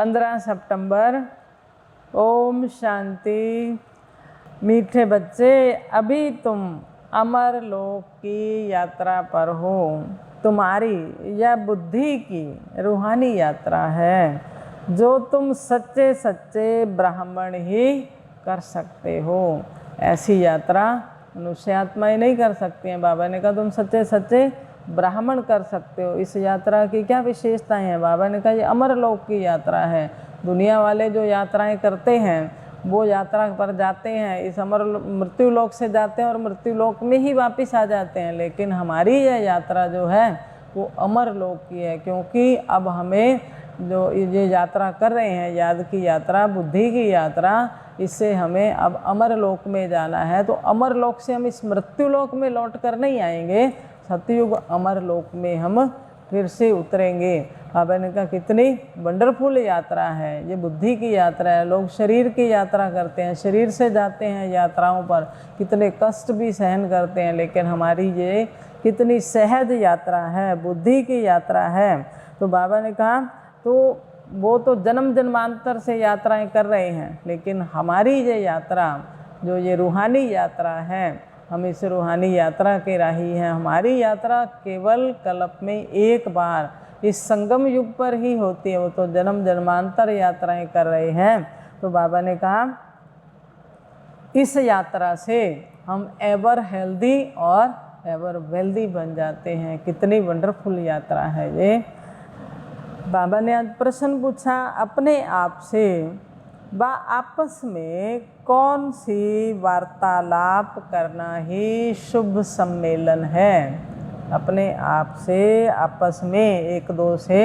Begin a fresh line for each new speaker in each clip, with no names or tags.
15 सितंबर। ओम शांति। मीठे बच्चे, अभी तुम अमर लोक की यात्रा पर हो। तुम्हारी यह बुद्धि की रूहानी यात्रा है जो तुम सच्चे सच्चे ब्राह्मण ही कर सकते हो। ऐसी यात्रा मनुष्य आत्माएं नहीं कर सकती हैं। बाबा ने कहा तुम सच्चे सच्चे ब्राह्मण कर सकते हो। इस यात्रा की क्या विशेषताएं हैं? बाबा ने कहा ये अमर लोक की यात्रा है। दुनिया वाले जो यात्राएं करते हैं वो यात्रा पर जाते हैं, इस अमर मृत्यु लोक से जाते हैं और मृत्यु लोक में ही वापस आ जाते हैं। लेकिन हमारी यह यात्रा जो है वो अमर लोक की है, क्योंकि अब हमें जो ये यात्रा कर रहे हैं, याद की यात्रा, बुद्धि की यात्रा, इससे हमें अब अमर लोक में जाना है। तो अमर लोक से हम इस मृत्यु लोक में लौट कर नहीं आएंगे, सतयुग अमर लोक में हम फिर से उतरेंगे। बाबा ने कहा कितनी वंडरफुल यात्रा है, ये बुद्धि की यात्रा है। लोग शरीर की यात्रा करते हैं, शरीर से जाते हैं यात्राओं पर, कितने कष्ट भी सहन करते हैं, लेकिन हमारी ये कितनी सहज यात्रा है, बुद्धि की यात्रा है। तो बाबा ने कहा तो वो तो जन्म जन्मांतर से यात्राएं कर रहे हैं, लेकिन हमारी ये यात्रा जो ये रूहानी यात्रा है, हम इस रूहानी यात्रा के राही हैं। हमारी यात्रा केवल कल्प में एक बार इस संगम युग पर ही होती है, वो तो जन्म जन्मांतर यात्राएं कर रहे हैं। तो बाबा ने कहा इस यात्रा से हम एवर हेल्दी और एवर वेल्दी बन जाते हैं। कितनी वंडरफुल यात्रा है ये। बाबा ने आज प्रश्न पूछा अपने आप से, व आपस में कौन सी वार्तालाप करना ही शुभ सम्मेलन है? अपने आप से, आपस में एक दो से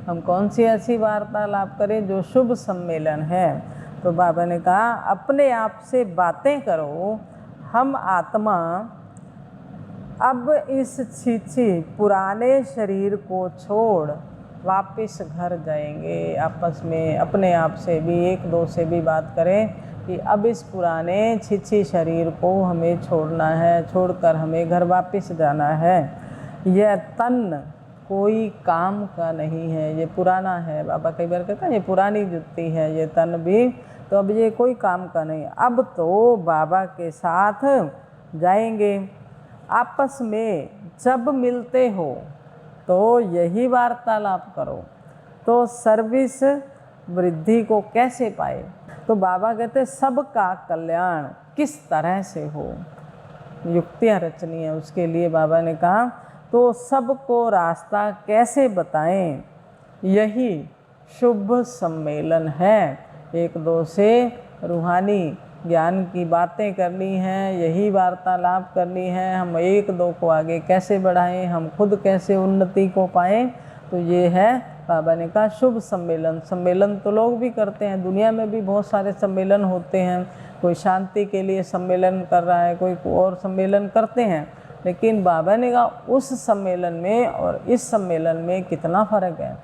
हम कौन सी ऐसी वार्तालाप करें जो शुभ सम्मेलन है? तो बाबा ने कहा अपने आप से बातें करो। हम आत्मा अब इस छीछी पुराने शरीर को छोड़ वापस घर जाएंगे। आपस में अपने आप से भी एक दो से भी बात करें कि अब इस पुराने छीछी शरीर को हमें छोड़ना है, छोड़कर हमें घर वापस जाना है। यह तन कोई काम का नहीं है, ये पुराना है। बाबा कई बार कहते हैं ये पुरानी जुत्ती है, ये तन भी, तो अब ये कोई काम का नहीं। अब तो बाबा के साथ जाएंगे। आपस में जब मिलते हो तो यही वार्तालाप करो। तो सर्विस वृद्धि को कैसे पाए? तो बाबा कहते सबका कल्याण किस तरह से हो, युक्तियाँ रचनी है। उसके लिए बाबा ने कहा तो सबको रास्ता कैसे बताएं, यही शुभ सम्मेलन है। एक दो से रूहानी ज्ञान की बातें करनी हैं, यही वार्तालाप करनी है। हम एक दो को आगे कैसे बढ़ाएं, हम खुद कैसे उन्नति को पाएं, तो ये है बाबा ने कहा शुभ सम्मेलन। सम्मेलन तो लोग भी करते हैं, दुनिया में भी बहुत सारे सम्मेलन होते हैं। कोई शांति के लिए सम्मेलन कर रहा है, कोई और सम्मेलन करते हैं, लेकिन बाबा ने कहा उस सम्मेलन में और इस सम्मेलन में कितना फ़र्क है।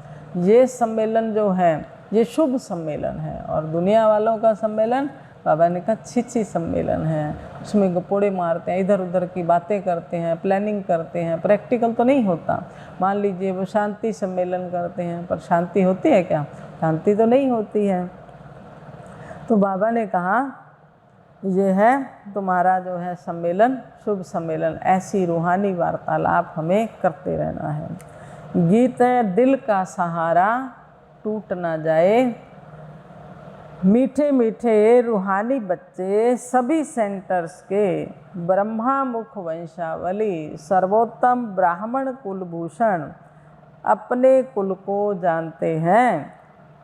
ये सम्मेलन जो है ये शुभ सम्मेलन है, और दुनिया वालों का सम्मेलन बाबा ने कहा छीछी सम्मेलन है। उसमें गपोड़े मारते हैं, इधर उधर की बातें करते हैं, प्लानिंग करते हैं, प्रैक्टिकल तो नहीं होता। मान लीजिए वो शांति सम्मेलन करते हैं, पर शांति होती है क्या? शांति तो नहीं होती है। तो बाबा ने कहा ये है तुम्हारा जो है सम्मेलन, शुभ सम्मेलन। ऐसी रूहानी वार्तालाप हमें करते रहना है। गीत है दिल का सहारा टूट ना जाए। मीठे मीठे रूहानी बच्चे सभी सेंटर्स के ब्रह्मा मुख वंशावली सर्वोत्तम ब्राह्मण कुलभूषण अपने कुल को जानते हैं।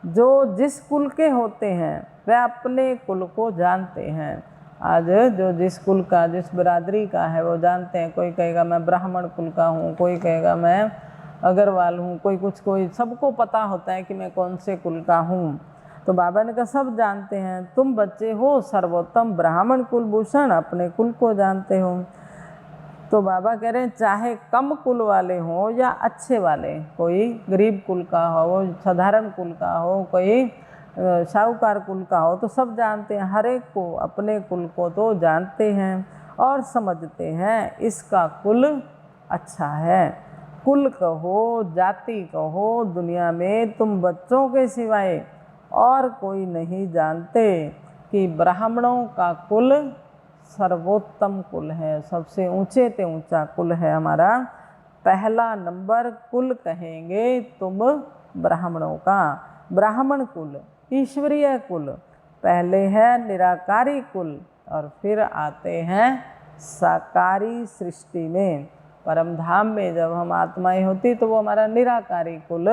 जो जिस कुल के होते हैं वे अपने कुल को जानते हैं। आज जो जिस कुल का, जिस बिरादरी का है वो जानते हैं। कोई कहेगा मैं ब्राह्मण कुल का हूँ, कोई कहेगा मैं अग्रवाल हूँ, कोई सबको पता होता है कि मैं कौन से कुल का हूँ। तो बाबा ने कहा सब जानते हैं। तुम बच्चे हो सर्वोत्तम ब्राह्मण कुलभूषण, अपने कुल को जानते हो। तो बाबा कह रहे हैं चाहे कम कुल वाले हों या अच्छे वाले, कोई गरीब कुल का हो, साधारण कुल का हो, कोई साहूकार कुल का हो, तो सब जानते हैं। हर एक को अपने कुल को तो जानते हैं और समझते हैं इसका कुल अच्छा है। कुल कहो, जाति कहो, दुनिया में तुम बच्चों के सिवाय और कोई नहीं जानते कि ब्राह्मणों का कुल सर्वोत्तम कुल है, सबसे ऊंचे से ऊंचा कुल है हमारा। पहला नंबर कुल कहेंगे तुम ब्राह्मणों का, ब्राह्मण कुल, ईश्वरीय कुल। पहले है निराकारी कुल और फिर आते हैं साकारी सृष्टि में। परम धाम में जब हम आत्माएं होती तो वो हमारा निराकारी कुल,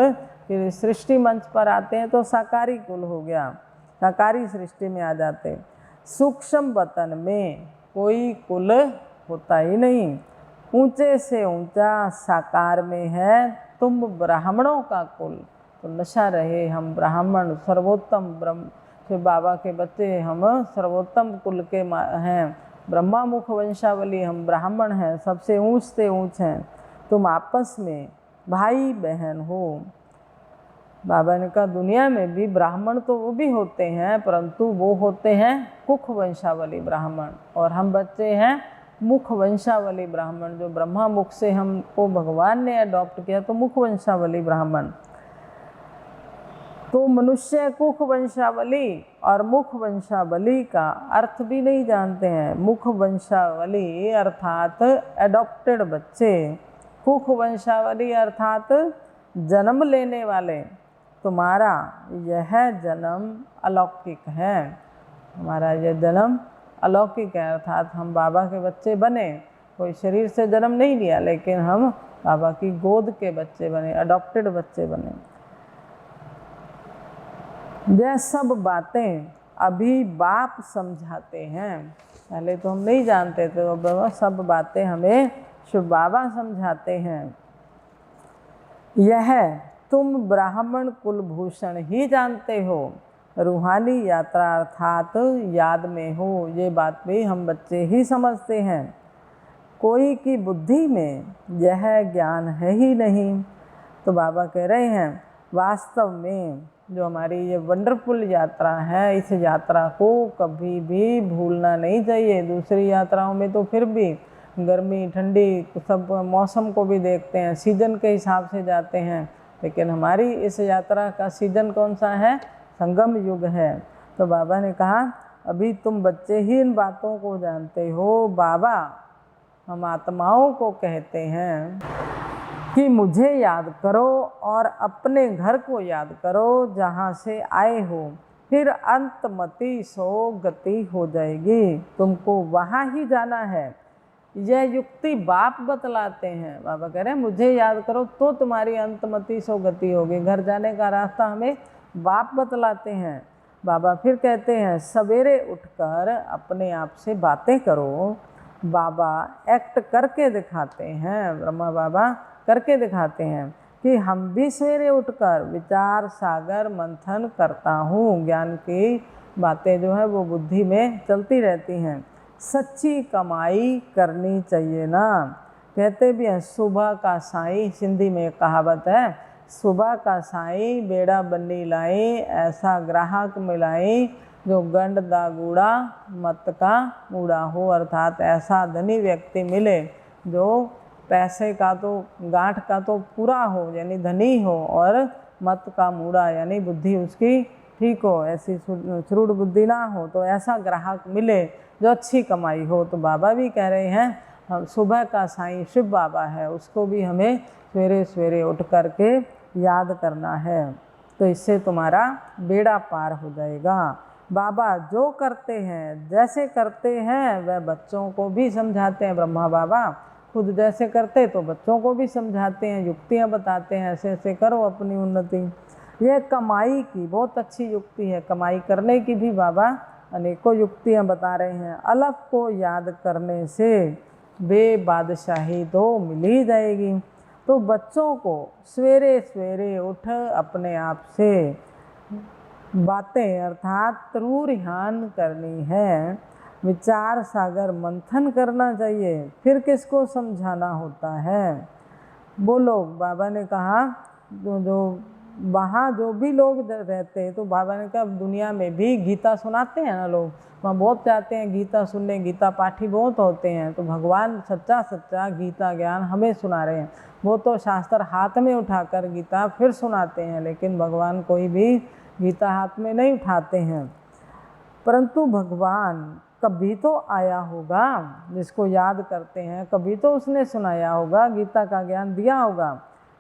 फिर सृष्टि मंच पर आते हैं तो साकारी कुल हो गया, साकारी सृष्टि में आ जाते। सूक्ष्म वतन में कोई कुल होता ही नहीं, ऊंचे से ऊंचा साकार में है तुम ब्राह्मणों का कुल। तो नशा रहे हम ब्राह्मण सर्वोत्तम ब्रह्म शिव बाबा के बच्चे, हम सर्वोत्तम कुल के हैं, ब्रह्मा मुख वंशावली हम ब्राह्मण हैं, सबसे ऊंच से ऊंच हैं। तुम आपस में भाई बहन हो। बाबा ने कहा दुनिया में भी ब्राह्मण तो वो भी होते हैं, परंतु वो होते हैं कुख वंशावली ब्राह्मण, और हम बच्चे हैं मुख वंशावली ब्राह्मण। जो ब्रह्मा मुख से हमको भगवान ने अडॉप्ट किया तो मुख वंशावली ब्राह्मण। तो मनुष्य कुख वंशावली और मुख वंशावली का अर्थ भी नहीं जानते हैं। मुख वंशावली अर्थात एडॉप्टेड बच्चे, कुख वंशावली अर्थात जन्म लेने वाले। तुम्हारा यह जन्म अलौकिक है, हमारा यह जन्म अलौकिक है, अर्थात हम बाबा के बच्चे बने। कोई शरीर से जन्म नहीं लिया, लेकिन हम बाबा की गोद के बच्चे बने, अडॉप्टेड बच्चे बने। यह सब बातें अभी बाप समझाते हैं, पहले तो हम नहीं जानते थे, तो सब बातें हमें शिव बाबा समझाते हैं। यह तुम ब्राह्मण कुलभूषण ही जानते हो, रूहानी यात्रा अर्थात याद में हो, ये बात भी हम बच्चे ही समझते हैं। कोई की बुद्धि में यह ज्ञान है ही नहीं। तो बाबा कह रहे हैं वास्तव में जो हमारी ये वंडरफुल यात्रा है, इस यात्रा को कभी भी भूलना नहीं चाहिए। दूसरी यात्राओं में तो फिर भी गर्मी ठंडी सब मौसम को भी देखते हैं, सीजन के हिसाब से जाते हैं, लेकिन हमारी इस यात्रा का सीजन कौन सा है? संगम युग है। तो बाबा ने कहा अभी तुम बच्चे ही इन बातों को जानते हो। बाबा हम आत्माओं को कहते हैं कि मुझे याद करो और अपने घर को याद करो जहाँ से आए हो, फिर अंतमति सो गति हो जाएगी, तुमको वहाँ ही जाना है। यह युक्ति बाप बतलाते हैं। बाबा कह रहे हैं मुझे याद करो तो तुम्हारी अंतमति सो गति होगी। घर जाने का रास्ता हमें बाप बतलाते हैं। बाबा फिर कहते हैं सवेरे उठकर अपने आप से बातें करो। बाबा एक्ट करके दिखाते हैं, ब्रह्मा बाबा करके दिखाते हैं कि हम भी सवेरे उठकर विचार सागर मंथन करता हूँ। ज्ञान की बातें जो है वो बुद्धि में चलती रहती हैं। सच्ची कमाई करनी चाहिए ना, कहते भी हैं सुबह का साईं, सिंधी में कहावत है, सुबह का साईं बेड़ा बन्नी लाई, ऐसा ग्राहक मिलाई जो गंड दा गूड़ा मत का मूड़ा हो। अर्थात ऐसा धनी व्यक्ति मिले जो पैसे का तो गांठ का तो पूरा हो यानी धनी हो, और मत का मूड़ा यानी बुद्धि उसकी ठीक हो, ऐसी श्रूढ़ बुद्धि ना हो। तो ऐसा ग्राहक मिले जो अच्छी कमाई हो। तो बाबा भी कह रहे हैं हम सुबह का साईं शिव बाबा है, उसको भी हमें सवेरे सवेरे उठ कर के याद करना है, तो इससे तुम्हारा बेड़ा पार हो जाएगा। बाबा जो करते हैं जैसे करते हैं वह बच्चों को भी समझाते हैं। ब्रह्मा बाबा खुद जैसे करते तो बच्चों को भी समझाते हैं, युक्तियाँ बताते हैं, ऐसे ऐसे करो अपनी उन्नति। यह कमाई की बहुत अच्छी युक्ति है, कमाई करने की भी बाबा अनेकों युक्तियाँ बता रहे हैं। अलफ को याद करने से वे बादशाही तो मिल ही जाएगी। तो बच्चों को सवेरे सवेरे उठ अपने आप से बातें अर्थात तरूरिहान करनी है, विचार सागर मंथन करना चाहिए, फिर किसको समझाना होता है। बोलो बाबा ने कहा जो वहाँ जो भी लोग रहते हैं, तो बाबा ने कहा दुनिया में भी गीता सुनाते हैं ना लोग, वहाँ बहुत जाते हैं गीता सुनने, गीता पाठी बहुत होते हैं। तो भगवान सच्चा सच्चा गीता ज्ञान हमें सुना रहे हैं। वो तो शास्त्र हाथ में उठाकर गीता फिर सुनाते हैं, लेकिन भगवान कोई भी गीता हाथ में नहीं उठाते हैं। परंतु भगवान कभी तो आया होगा जिसको याद करते हैं, कभी तो उसने सुनाया होगा, गीता का ज्ञान दिया होगा।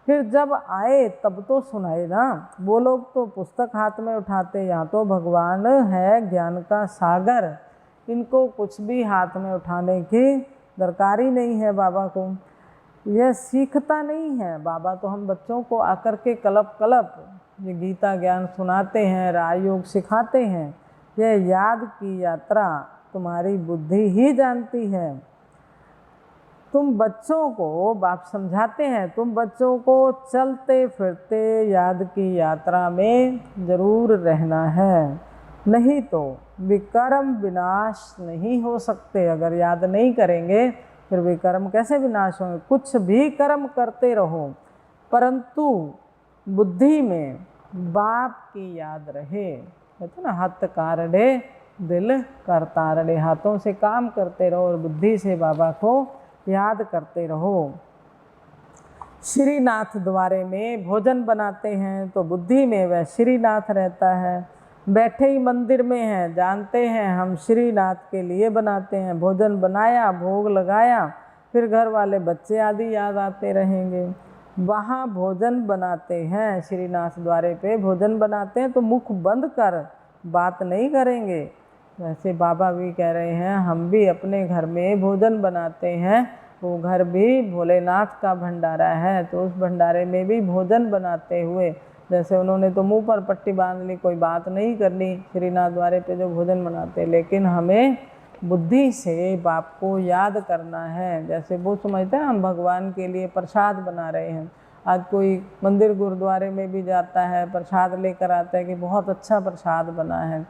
फिर जब आए तब तो सुनाए ना। वो लोग तो पुस्तक हाथ में उठाते, यहाँ तो भगवान है ज्ञान का सागर, इनको कुछ भी हाथ में उठाने की दरकार ही नहीं है। बाबा को यह सीखता नहीं है। बाबा तो हम बच्चों को आकर के कलप कलप ये गीता ज्ञान सुनाते हैं, राजयोग सिखाते हैं। यह याद की यात्रा तुम्हारी बुद्धि ही जानती है। तुम बच्चों को बाप समझाते हैं, तुम बच्चों को चलते फिरते याद की यात्रा में जरूर रहना है, नहीं तो विकर्म विनाश नहीं हो सकते। अगर याद नहीं करेंगे फिर विकर्म कैसे विनाश होंगे। कुछ भी कर्म करते रहो परंतु बुद्धि में बाप की याद रहे। कहते ना, हाथ कारड़े दिल करतारड़े। हाथों से काम करते रहो और बुद्धि से बाबा को याद करते रहो। श्रीनाथ द्वारे में भोजन बनाते हैं तो बुद्धि में वह श्रीनाथ रहता है। बैठे ही मंदिर में हैं, जानते हैं हम श्रीनाथ के लिए बनाते हैं। भोजन बनाया, भोग लगाया, फिर घर वाले बच्चे आदि याद आते रहेंगे। वहाँ भोजन बनाते हैं, श्रीनाथ द्वारे पे भोजन बनाते हैं तो मुख बंद कर बात नहीं करेंगे। वैसे बाबा भी कह रहे हैं, हम भी अपने घर में भोजन बनाते हैं, वो घर भी भोलेनाथ का भंडारा है, तो उस भंडारे में भी भोजन बनाते हुए, जैसे उन्होंने तो मुंह पर पट्टी बांध ली, कोई बात नहीं करनी श्रीनाथ द्वारे पे जो भोजन बनाते, लेकिन हमें बुद्धि से बाप को याद करना है। जैसे वो समझते हैं हम भगवान के लिए प्रसाद बना रहे हैं। आज कोई मंदिर गुरुद्वारे में भी जाता है, प्रसाद लेकर आता है कि बहुत अच्छा प्रसाद बना है।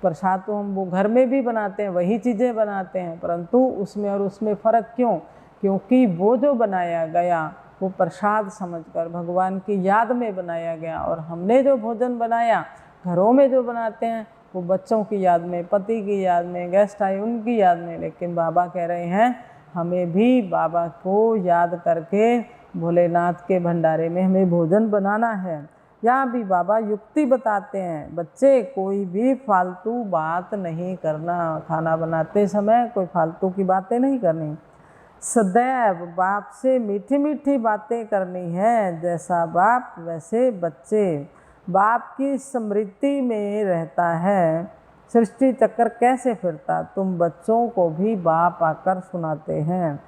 प्रसाद तो हम वो घर में भी बनाते हैं, वही चीज़ें बनाते हैं, परंतु उसमें और उसमें फ़र्क क्यों? क्योंकि वो जो बनाया गया वो प्रसाद समझकर भगवान की याद में बनाया गया, और हमने जो भोजन बनाया घरों में जो बनाते हैं वो बच्चों की याद में, पति की याद में, गेस्ट आए उनकी याद में। लेकिन बाबा कह रहे हैं हमें भी बाबा को याद करके भोलेनाथ के भंडारे में हमें भोजन बनाना है। यहाँ भी बाबा युक्ति बताते हैं, बच्चे कोई भी फालतू बात नहीं करना, खाना बनाते समय कोई फालतू की बातें नहीं करनी। सदैव बाप से मीठी मीठी बातें करनी है, जैसा बाप वैसे बच्चे। बाप की स्मृति में रहता है सृष्टि चक्र कैसे फिरता, तुम बच्चों को भी बाप आकर सुनाते हैं।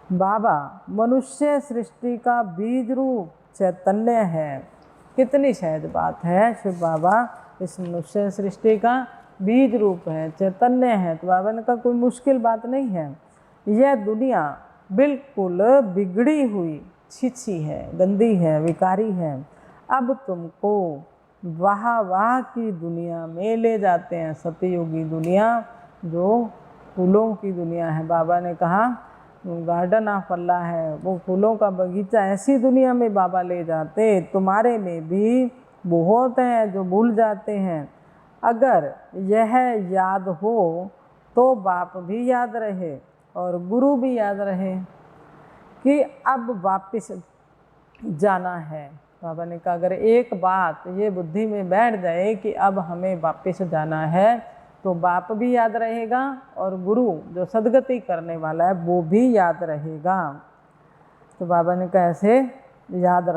बाबा मनुष्य सृष्टि का बीज रूप चैतन्य है। कितनी सहज बात है, शिव बाबा इस मनुष्य सृष्टि का बीज रूप है, चैतन्य है। तो बाबा ने कहा कोई मुश्किल बात नहीं है। यह दुनिया बिल्कुल बिगड़ी हुई छिछी है, गंदी है, विकारी है। अब तुमको वाह की दुनिया में ले जाते हैं, सतयुगी दुनिया जो फूलों की दुनिया है। बाबा ने कहा गार्डन ऑफ अल्लाह है, वो फूलों का बगीचा, ऐसी दुनिया में बाबा ले जाते। तुम्हारे में भी बहुत हैं जो भूल जाते हैं। अगर यह याद हो तो बाप भी याद रहे और गुरु भी याद रहे कि अब वापस जाना है। बाबा ने कहा अगर एक बात ये बुद्धि में बैठ जाए कि अब हमें वापस जाना है तो बाप भी याद रहेगा और गुरु जो सदगति करने वाला है वो भी याद रहेगा। तो बाबा ने कहा ऐसे याद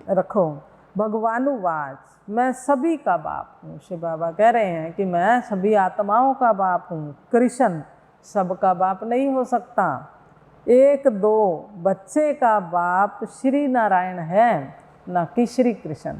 रखो। भगवानुवाच, मैं सभी का बाप हूँ। शिव बाबा कह रहे हैं कि मैं सभी आत्माओं का बाप हूँ। कृष्ण सबका बाप नहीं हो सकता। एक दो बच्चे का बाप श्री नारायण है, ना कि श्री कृष्ण।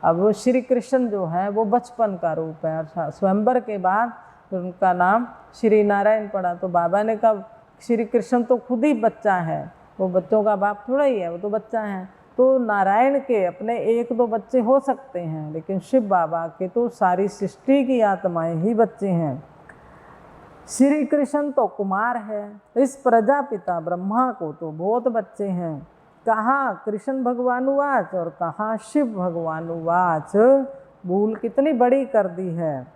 अब वो श्री कृष्ण जो है वो बचपन का रूप है और स्वयंवर के बाद उनका नाम श्री नारायण पड़ा। तो बाबा ने कहा श्री कृष्ण तो खुद ही बच्चा है, वो बच्चों का बाप थोड़ा ही है, वो तो बच्चा है। तो नारायण के अपने एक दो बच्चे हो सकते हैं, लेकिन शिव बाबा के तो सारी सृष्टि की आत्माएं ही बच्चे हैं। श्री कृष्ण तो कुमार है, इस प्रजापिता ब्रह्मा को तो बहुत बच्चे हैं। कहाँ कृष्ण भगवानुवाच और कहाँ शिव भगवानुवाच, भूल कितनी बड़ी कर दी है।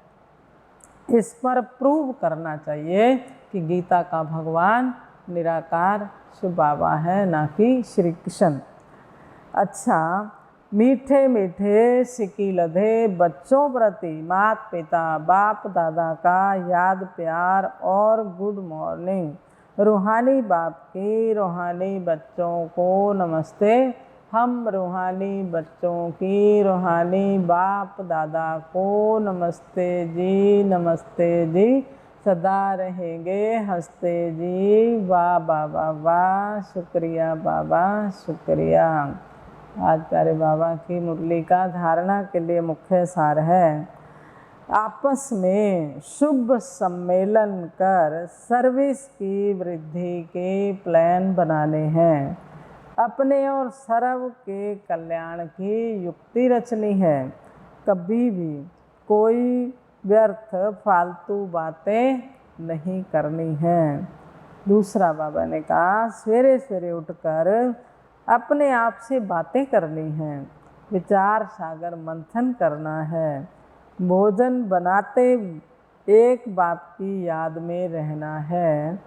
इस पर प्रूव करना चाहिए कि गीता का भगवान निराकार शिव बाबा है, ना कि श्री कृष्ण। अच्छा, मीठे मीठे सिकी लधे बच्चों प्रति माता पिता बाप दादा का याद प्यार और गुड मॉर्निंग। रूहानी बाप की रूहानी बच्चों को नमस्ते। हम रूहानी बच्चों की रूहानी बाप दादा को नमस्ते जी, नमस्ते जी। सदा रहेंगे हंसते जी। वाह बाबा वाह, शुक्रिया बाबा शुक्रिया। आज प्यारे बाबा की मुरली का धारणा के लिए मुख्य सार है, आपस में शुभ सम्मेलन कर सर्विस की वृद्धि के प्लान बनाने हैं। अपने और सर्व के कल्याण की युक्ति रचनी है। कभी भी कोई व्यर्थ फालतू बातें नहीं करनी है। दूसरा बाबा ने कहा, सवेरे सवेरे उठकर अपने आप से बातें करनी हैं, विचार सागर मंथन करना है। भोजन बनाते एक बाप की याद में रहना है।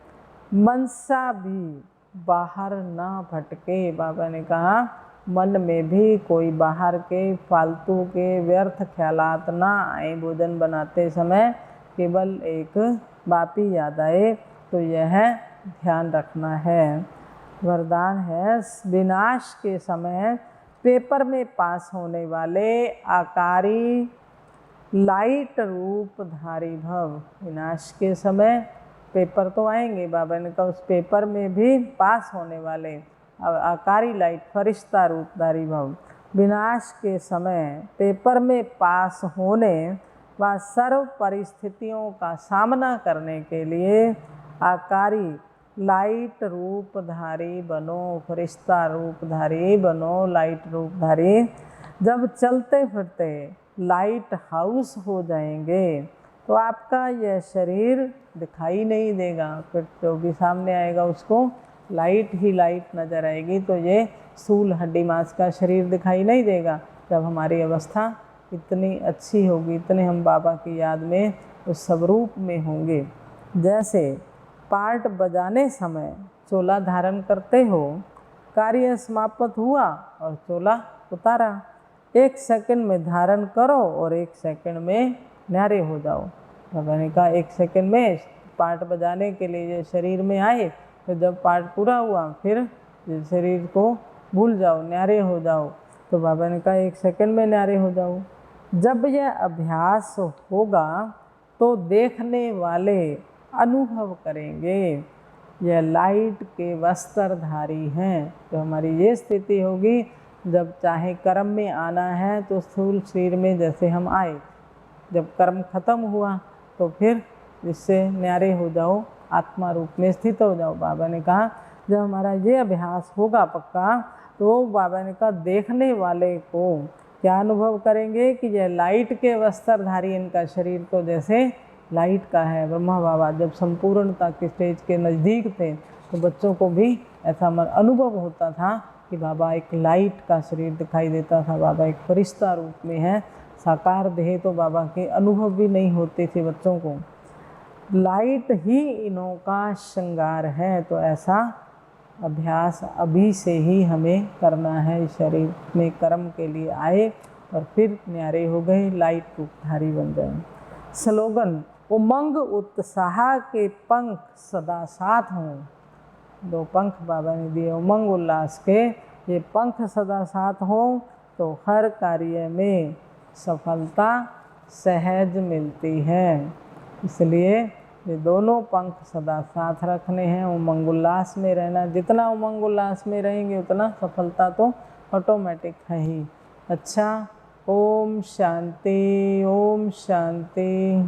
मनसा भी बाहर ना भटके। बाबा ने कहा, मन में भी कोई बाहर के फालतू के व्यर्थ ख्यालात ना आए। भोजन बनाते समय केवल एक बाप ही याद आए, तो यह ध्यान रखना है। वरदान है, विनाश के समय पेपर में पास होने वाले आकारी लाइट रूपधारी भव। विनाश के समय पेपर तो आएंगे, बाबा ने कहा उस पेपर में भी पास होने वाले आकारी लाइट फरिश्ता रूपधारी भव। विनाश के समय पेपर में पास होने व सर्व परिस्थितियों का सामना करने के लिए आकारी लाइट रूपधारी बनो, फरिश्ता रूपधारी बनो, लाइट रूपधारी। जब चलते फिरते लाइट हाउस हो जाएंगे तो आपका यह शरीर दिखाई नहीं देगा, फिर जो भी सामने आएगा उसको लाइट ही लाइट नज़र आएगी, तो ये स्थूल हड्डी मांस का शरीर दिखाई नहीं देगा। जब हमारी अवस्था इतनी अच्छी होगी, इतने हम बाबा की याद में उस स्वरूप में होंगे। जैसे पार्ट बजाने समय चोला धारण करते हो, कार्य समाप्त हुआ और चोला उतारा। 1 सेकंड में धारण करो और 1 सेकंड में न्यारे हो जाओ। बाबा ने कहा 1 सेकंड में पार्ट बजाने के लिए शरीर में आए, तो जब पार्ट पूरा हुआ फिर शरीर को भूल जाओ, न्यारे हो जाओ। तो बाबा ने कहा 1 सेकंड में न्यारे हो जाओ। जब यह अभ्यास होगा तो देखने वाले अनुभव करेंगे यह लाइट के वस्त्रधारी हैं। तो हमारी ये स्थिति होगी, जब चाहे कर्म में आना है तो स्थूल शरीर में जैसे हम आए, जब कर्म खत्म हुआ तो फिर इससे न्यारे हो जाओ, आत्मा रूप में स्थित हो जाओ। बाबा ने कहा जब हमारा ये अभ्यास होगा पक्का, तो बाबा ने कहा देखने वाले को क्या अनुभव करेंगे कि यह लाइट के वस्त्रधारी इनका शरीर तो जैसे लाइट का है। ब्रह्मा बाबा जब संपूर्णता के स्टेज के नज़दीक थे तो बच्चों को भी ऐसा अनुभव होता था कि बाबा एक लाइट का शरीर दिखाई देता था, बाबा एक फरिश्ता रूप में है। साकार देह तो बाबा के अनुभव भी नहीं होते थे बच्चों को। लाइट ही इनों का श्रृंगार है। तो ऐसा अभ्यास अभी से ही हमें करना है। शरीर में कर्म के लिए आए और फिर न्यारे हो गए, लाइट रूपधारी बन गए। स्लोगन, उमंग उत्साह के पंख सदा साथ हों। 2 पंख बाबा ने दिए, उमंग उल्लास के ये पंख सदा साथ हों तो हर कार्य में सफलता सहज मिलती है। इसलिए ये दोनों पंख सदा साथ रखने हैं, उमंग उल्लास में रहना। जितना उमंग उल्लास में रहेंगे उतना सफलता तो ऑटोमेटिक है ही। अच्छा, ओम शांति, ओम शांति।